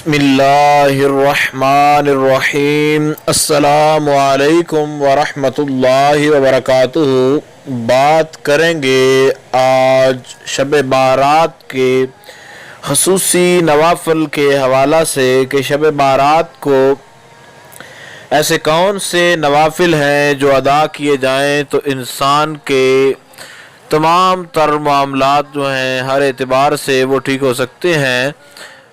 बिस्मिल्लाहिर्रहमानिर्रहीम। अस्सलामु अलैकुम वरहमतुल्लाहि वबरकातुहू। बात करेंगे आज शब बारात के खसूसी नवाफिल के हवाला से कि शब बारात को ऐसे कौन से नवाफिल हैं जो अदा किए जाएं तो इंसान के तमाम तर मामलात जो हैं हर एतबार से वो ठीक हो सकते हैं।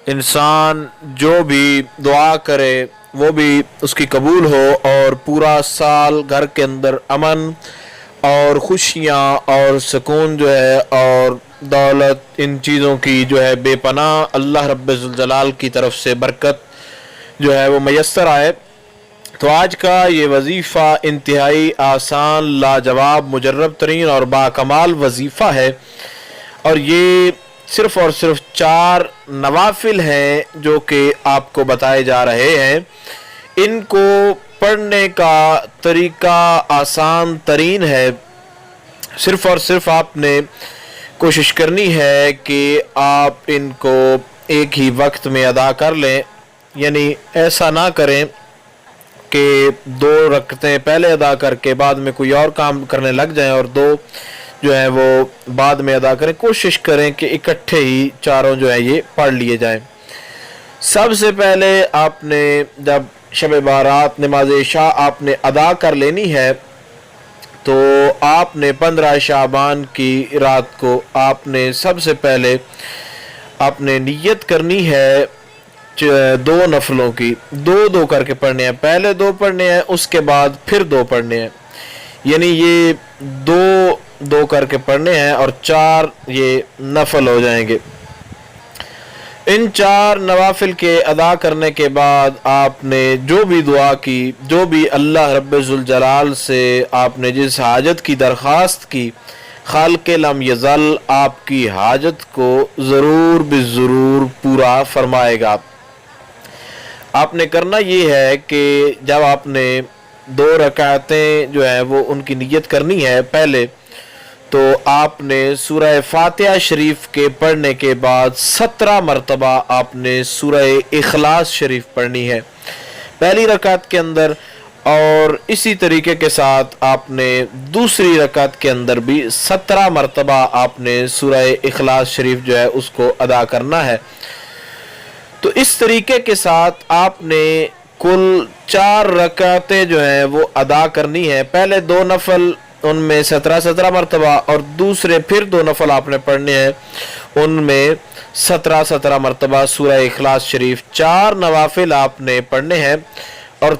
इंसान जो भी दुआ करे वो भी उसकी कबूल हो और पूरा साल घर के अंदर अमन और खुशियाँ और सुकून जो है और दौलत इन चीज़ों की जो है बेपनाह अल्लाह रब्बुल जलाल की तरफ से बरकत जो है वो मैसर आए। तो आज का ये वजीफ़ा इंतहाई आसान, लाजवाब, मुजर्रब तरीन और बाकमाल वजीफ़ा है और ये सिर्फ़ और सिर्फ 4 नवाफिल हैं जो कि आपको बताए जा रहे हैं। इनको पढ़ने का तरीका आसान तरीन है। सिर्फ़ और सिर्फ आपने कोशिश करनी है कि आप इनको एक ही वक्त में अदा कर लें, यानी ऐसा ना करें कि 2 रकतें पहले अदा करके बाद में कोई और काम करने लग जाएं और 2 जो है वो बाद में अदा करें। कोशिश करें कि इकट्ठे ही चारों जो है ये पढ़ लिए जाएं। सबसे पहले आपने जब शब बारात नमाज इशा आपने अदा कर लेनी है तो आपने 15 शाबान की रात को आपने सबसे पहले आपने नियत करनी है 2 नफलों की। 2 करके पढ़ने हैं, पहले 2 पढ़ने हैं उसके बाद फिर 2 पढ़ने हैं, यानी ये 2 करके पढ़ने हैं और 4 ये नफल हो जाएंगे। इन 4 नवाफिल के अदा करने के बाद आपने जो भी दुआ की, जो भी अल्लाह रब्बुल जलाल से आपने जिस हाजत की दरख्वास्त की, खालिक़े लम यज़ल आपकी हाजत को ज़रूर बिज़रूर पूरा फरमाएगा। आपने करना ये है कि जब आपने 2 रकातें जो है वो उनकी नियत करनी है पहले, तो आपने सूरह फातिहा शरीफ के पढ़ने के बाद 17 मरतबा आपने सूरह इखलास शरीफ पढ़नी है पहली रकात के अंदर, और इसी तरीके के साथ आपने दूसरी रकात के अंदर भी 17 मरतबा आपने सूरह इखलास शरीफ जो है उसको अदा करना है। तो इस तरीके के साथ आपने कुल 4 रकातें जो हैं वो अदा करनी है। पहले 2 नफल उनमें 17 मरतबा और दूसरे फिर 2 नफल आपने पढ़ने हैं उनमें 17 मरतबा सूरह इखलास शरीफ। 4 नवाफिल आपने पढ़ने हैं और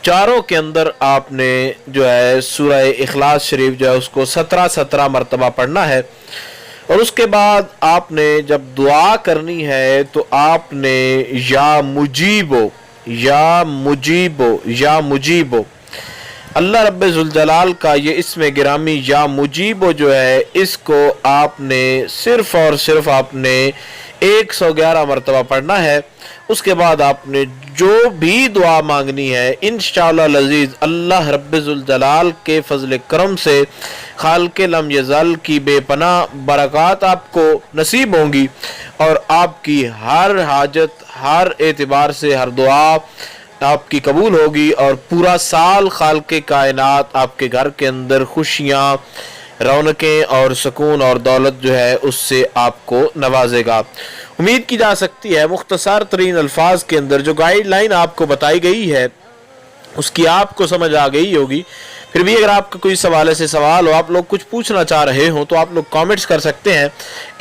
चारों के अंदर आपने जो है सूरह इखलास शरीफ जो है उसको 17 मरतबा पढ़ना है। और उसके बाद आपने जब दुआ करनी है तो आपने या मुजीबो या मुजीबो या मुजीबो अल्लाह रब्बुल जलाल का ये इसमें गिरामी या मुजीबो जो है इसको आपने सिर्फ और सिर्फ आपने 111 मरतबा पढ़ना है। उसके बाद आपने जो भी दुआ मांगनी है इंशाअल्लाह अज़ीज़ अल्लाह रब्बुल जलाल के फजल करम से खालिक़े लम यज़ल की बेपनाह बरक़ात आपको नसीब होंगी और आपकी हर हाजत हर एतबार से हर दुआ आपकी कबूल होगी और पूरा साल खालिक़े कायनात आपके घर के अंदर खुशियाँ, रौनकें और सुकून और दौलत जो है उससे आपको नवाजेगा। उम्मीद की जा सकती है मुख्तसर तरीन अल्फाज के अंदर जो गाइडलाइन आपको बताई गई है उसकी आपको समझ आ गई होगी। फिर भी अगर आपका कोई सवाल से सवाल हो, आप लोग कुछ पूछना चाह रहे हो तो आप लोग कमेंट्स कर सकते हैं।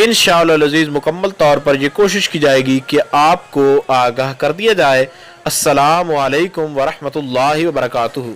इंशाअल्लाह अज़ीज़ मुकम्मल तौर पर ये कोशिश की जाएगी कि आपको आगाह कर दिया जाए। अस्सलामु अलैकुम वरहमतुल्लाहि वबरकातुहू।